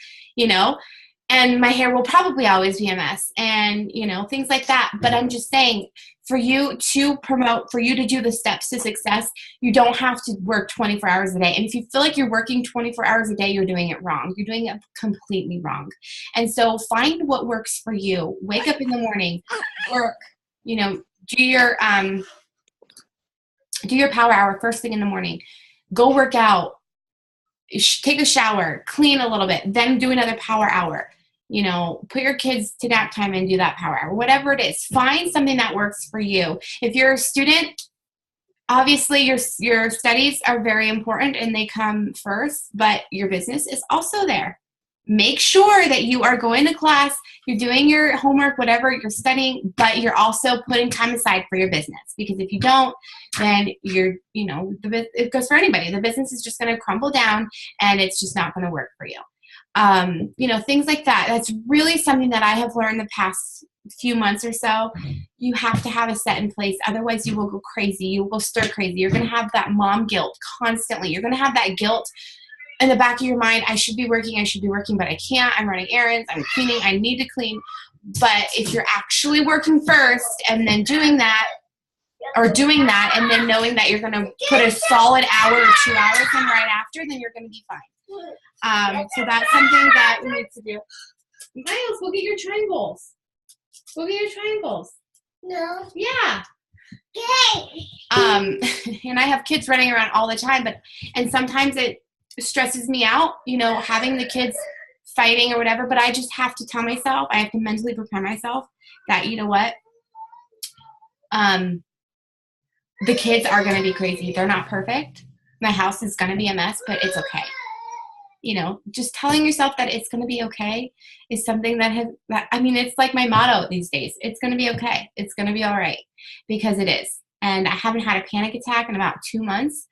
and my hair will probably always be a mess and, things like that. But I'm just saying, for you to promote, for you to do the steps to success, you don't have to work 24 hours a day. And if you feel like you're working 24 hours a day, you're doing it wrong. You're doing it completely wrong. And so find what works for you. Wake up in the morning, work, do your power hour first thing in the morning. Go work out, take a shower, clean a little bit, then do another power hour. Put your kids to nap time and do that power hour. Whatever it is, find something that works for you. If you're a student, obviously your studies are very important and they come first, but your business is also there. Make sure that you are going to class, you're doing your homework, whatever you're studying, but you're also putting time aside for your business. Because if you don't, then it goes for anybody. The business is just going to crumble down and it's just not going to work for you. Things like that. That's really something that I have learned the past few months or so. You have to have a set in place. Otherwise you will go crazy. You will stir crazy. You're going to have that mom guilt constantly. You're going to have that guilt in the back of your mind. I should be working, but I can't. I'm running errands, I'm cleaning, I need to clean. But if you're actually working first and then doing that and then knowing that you're going to put a solid hour or 2 hours in right after, then you're going to be fine. So that's something that we need to do. Miles, go get your triangles. Go get your triangles. No. Yeah. Okay. And I have kids running around all the time, and sometimes it stresses me out, having the kids fighting or whatever, but I just have to tell myself, I have to mentally prepare myself that, the kids are going to be crazy. They're not perfect. My house is going to be a mess, but it's okay. Just telling yourself that it's going to be okay is something it's like my motto these days. It's going to be okay. It's going to be all right, because it is. And I haven't had a panic attack in about 2 months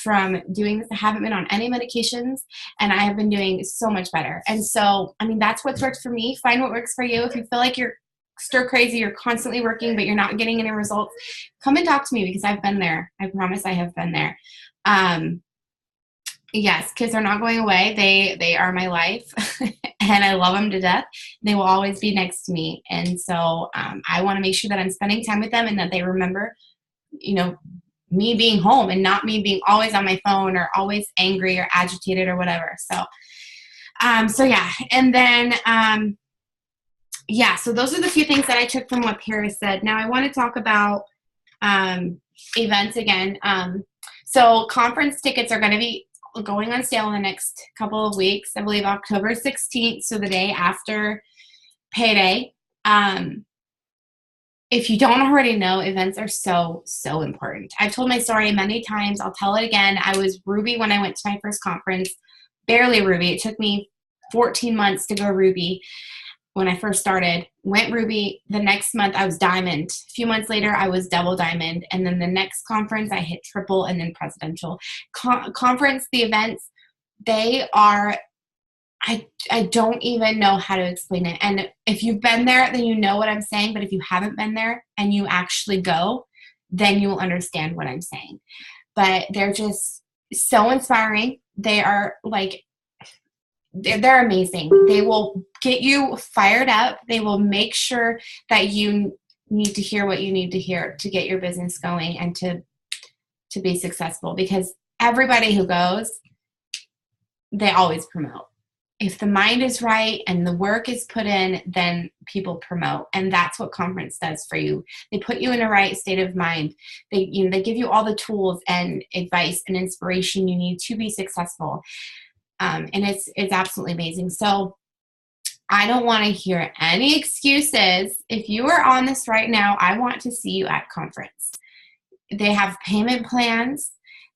from doing this. I haven't been on any medications, and I have been doing so much better. And so, that's what's worked for me. Find what works for you. If you feel like you're stir crazy, you're constantly working, but you're not getting any results, come and talk to me, because I've been there. I promise I have been there. Yes, kids are not going away. They are my life, and I love them to death. They will always be next to me. And so I want to make sure that I'm spending time with them and that they remember me being home and not me being always on my phone or always angry or agitated or whatever. So yeah. And then, so those are the few things that I took from what Paris said. Now I want to talk about events again. So conference tickets are going to be going on sale in the next couple of weeks. I believe October 16th, so the day after payday. if you don't already know, events are so, so important. I've told my story many times. I'll tell it again. I was Ruby when I went to my first conference, barely Ruby. It took me 14 months to go Ruby when I first started. Went Ruby. The next month I was Diamond. A few months later I was Double Diamond. And then the next conference I hit Triple and then Presidential. Conference, the events, they are, I don't even know how to explain it. And if you've been there, then you know what I'm saying. But if you haven't been there and you actually go, then you will understand what I'm saying. But they're just so inspiring. They are like, they're amazing. They will get you fired up. They will make sure that you need to hear what you need to hear to get your business going and to be successful, because everybody who goes, they always promote. If the mind is right and the work is put in, then people promote. And that's what conference does for you. They put you in a right state of mind. They give you all the tools and advice and inspiration you need to be successful. And it's absolutely amazing. So I don't want to hear any excuses. If you are on this right now, I want to see you at conference. They have payment plans.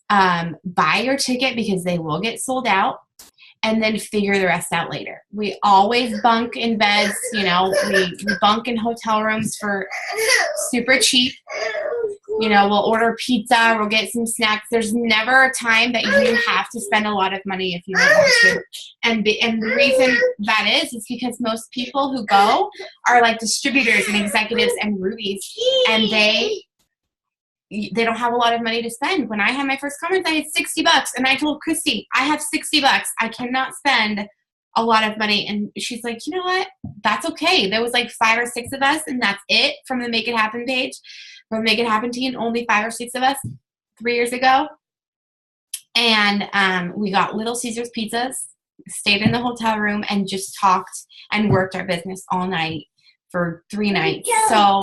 Buy your ticket because they will get sold out. And then figure the rest out later. We always bunk in beds, we bunk in hotel rooms for super cheap. We'll order pizza, we'll get some snacks. There's never a time that you have to spend a lot of money if you don't want to. And the reason that is because most people who go are like distributors and executives and rubies, and they don't have a lot of money to spend. When I had my first conference, I had $60, and I told Christy, I have $60. I cannot spend a lot of money. And she's like, you know what? That's okay. There was like 5 or 6 of us, and that's it from the Make It Happen page, from Make It Happen team. Only 5 or 6 of us 3 years ago. And we got Little Caesars pizzas, stayed in the hotel room, and just talked and worked our business all night for 3 nights. So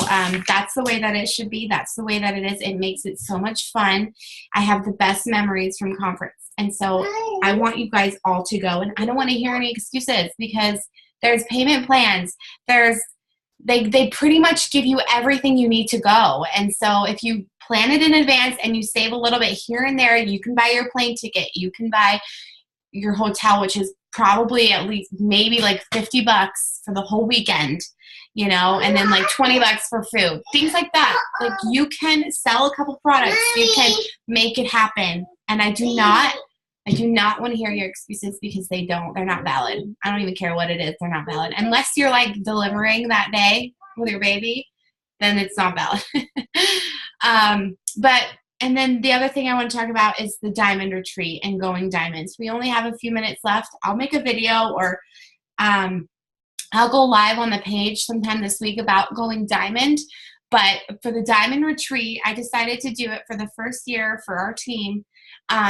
that's the way that it should be. That's the way that it is. It makes it so much fun. I have the best memories from conference. And so I want you guys all to go. And I don't want to hear any excuses, because there's payment plans. They pretty much give you everything you need to go. And so if you plan it in advance and you save a little bit here and there, you can buy your plane ticket. You can buy your hotel, which is probably at least maybe like $50 for the whole weekend. And then like $20 for food, things like that. Like, you can sell a couple products, you can make it happen. And I do not want to hear your excuses, because they're not valid. I don't even care what it is. They're not valid. Unless you're like delivering that day with your baby, then it's not valid. And then the other thing I want to talk about is the Diamond Retreat and going diamonds. We only have a few minutes left. I'll make a video, or I'll go live on the page sometime this week about going diamond. But for the Diamond Retreat, I decided to do it for the first year for our team,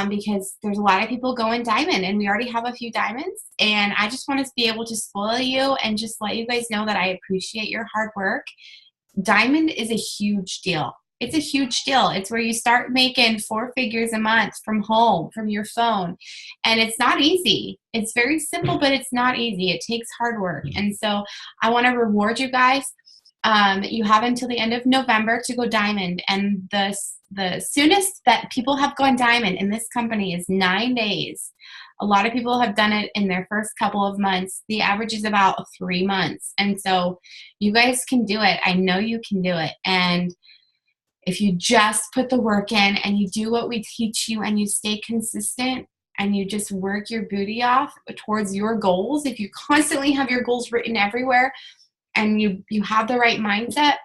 because there's a lot of people going diamond, and we already have a few diamonds. And I just want to be able to spoil you and just let you guys know that I appreciate your hard work. Diamond is a huge deal. It's a huge deal. It's where you start making 4 figures a month from home, from your phone. And it's not easy. It's very simple, but it's not easy. It takes hard work. And so I want to reward you guys. You have until the end of November to go diamond. And the soonest that people have gone diamond in this company is 9 days. A lot of people have done it in their first couple of months. The average is about 3 months. And so you guys can do it. I know you can do it. And if you just put the work in and you do what we teach you and you stay consistent and you just work your booty off towards your goals, if you constantly have your goals written everywhere and you have the right mindset,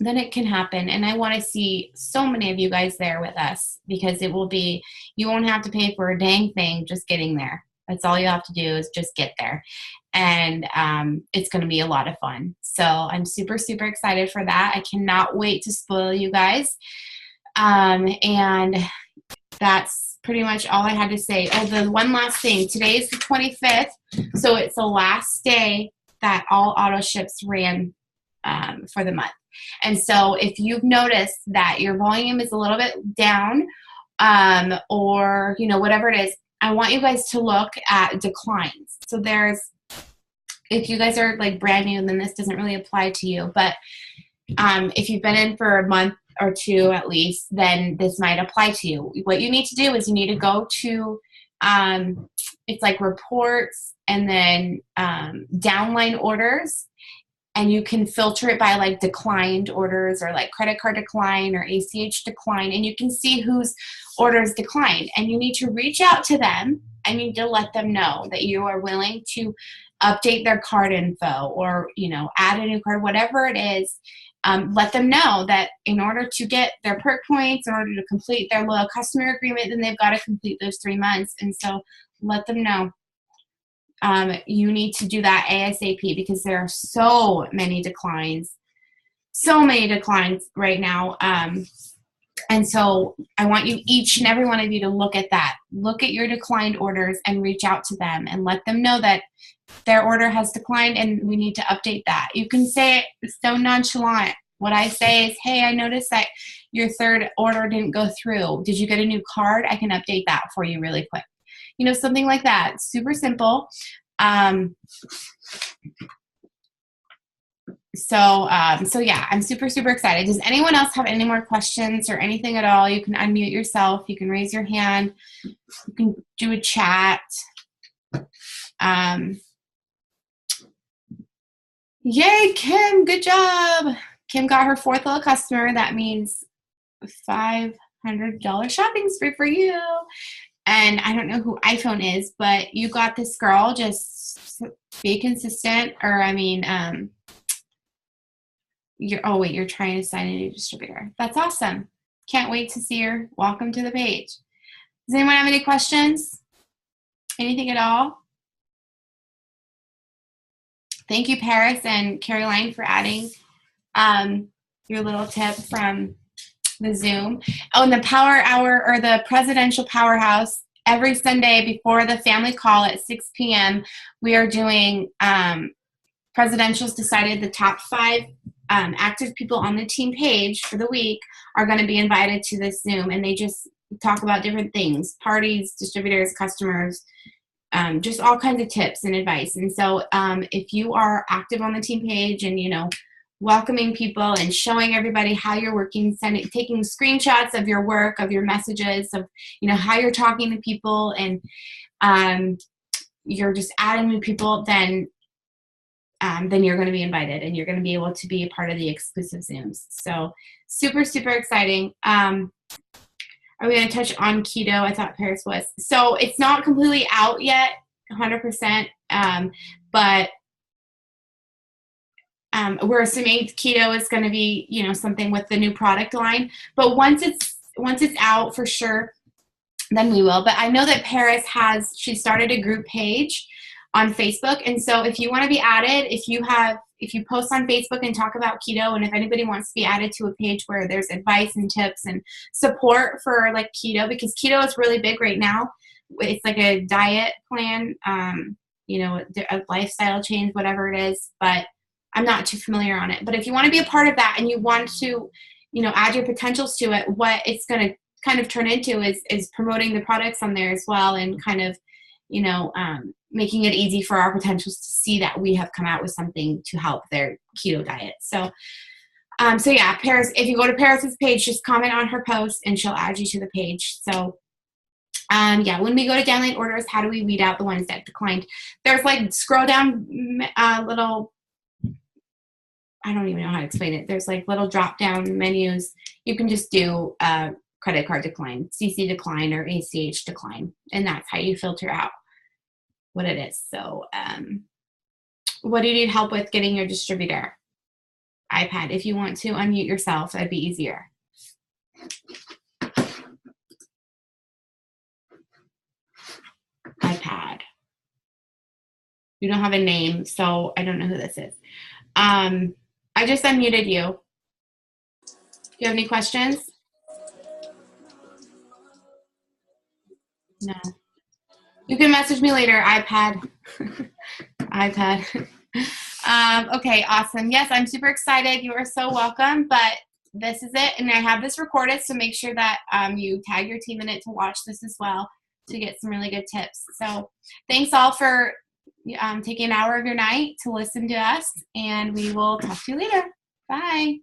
then it can happen. And I want to see so many of you guys there with us, because it will be, you won't have to pay for a dang thing just getting there. That's all you have to do is just get there. And it's going to be a lot of fun. So I'm super, super excited for that. I cannot wait to spoil you guys. And that's pretty much all I had to say. Oh, the one last thing. Today is the 25th. So it's the last day that all auto ships ran for the month. And so if you've noticed that your volume is a little bit down, or, whatever it is, I want you guys to look at declines. So if you guys are like brand new, then this doesn't really apply to you. But if you've been in for a month or two at least, then this might apply to you. What you need to do is you need to go to, it's like reports and then downline orders, and you can filter it by like declined orders or like credit card decline or ACH decline, and you can see whose orders declined. And you need to reach out to them and you need to let them know that you are willing to update their card info or, you know, add a new card, whatever it is. Let them know that in order to get their perk points, in order to complete their loyal customer agreement, then they've got to complete those 3 months. And so let them know. You need to do that ASAP because there are so many declines right now. And so I want you, each and every one of you, to look at that. Look at your declined orders and reach out to them and let them know that their order has declined and we need to update that. You can say it so nonchalant. What I say is, hey, I noticed that your 3rd order didn't go through. Did you get a new card? I can update that for you really quick. You know, something like that. Super simple. So yeah, I'm super, super excited. Does anyone else have any more questions or anything at all? You can unmute yourself. You can raise your hand. You can do a chat. Yay, Kim, good job. Kim got her 4th little customer. That means $500 shopping spree for you. And I don't know who iPhone is, but you got this, girl. Just be consistent. Or, I mean, you're trying to sign a new distributor. That's awesome. Can't wait to see her. Welcome to the page. Does anyone have any questions? Anything at all? Thank you, Paris and Caroline, for adding your little tip from the Zoom. Oh, and the Power Hour, or the Presidential Powerhouse, every Sunday before the family call at 6 p.m., we are doing Presidentials decided the top 5 active people on the team page for the week are going to be invited to this Zoom, and they just talk about different things, parties, distributors, customers, just all kinds of tips and advice. And so if you are active on the team page and, you know, welcoming people and showing everybody how you're working, taking screenshots of your work, of your messages, of, you know, how you're talking to people, and you're just adding new people, then you're going to be invited and you're going to be able to be a part of the exclusive Zooms. So super, super exciting. Are we going to touch on keto? I thought Paris was. So it's not completely out yet, 100%, but we're assuming keto is going to be, you know, something with the new product line. But once it's out for sure, then we will. But I know that Paris she started a group page on Facebook, and so if you want to be added, if you post on Facebook and talk about keto, and if anybody wants to be added to a page where there's advice and tips and support for like keto, because keto is really big right now. It's like a diet plan, you know, a lifestyle change, whatever it is, but I'm not too familiar on it. But if you want to be a part of that and you want to, you know, add your potentials to it, what it's going to kind of turn into is promoting the products on there as well, and kind of, you know, making it easy for our potentials to see that we have come out with something to help their keto diet. So yeah, Paris, if you go to Paris's page, just comment on her post and she'll add you to the page. So yeah, when we go to downline orders, how do we weed out the ones that declined? There's like scroll down little, I don't even know how to explain it. There's like little drop down menus. You can just do credit card decline, CC decline, or ACH decline, and that's how you filter out what it is. So what do you need help with getting your distributor? iPad. If you want to unmute yourself, that'd be easier. iPad. You don't have a name, so I don't know who this is. I just unmuted you. Do you have any questions? No. You can message me later, iPad. iPad. Okay, awesome. Yes, I'm super excited. You are so welcome, but this is it. And I have this recorded, so make sure that you tag your team in it to watch this as well to get some really good tips. So thanks all for taking an hour of your night to listen to us, and we will talk to you later. Bye.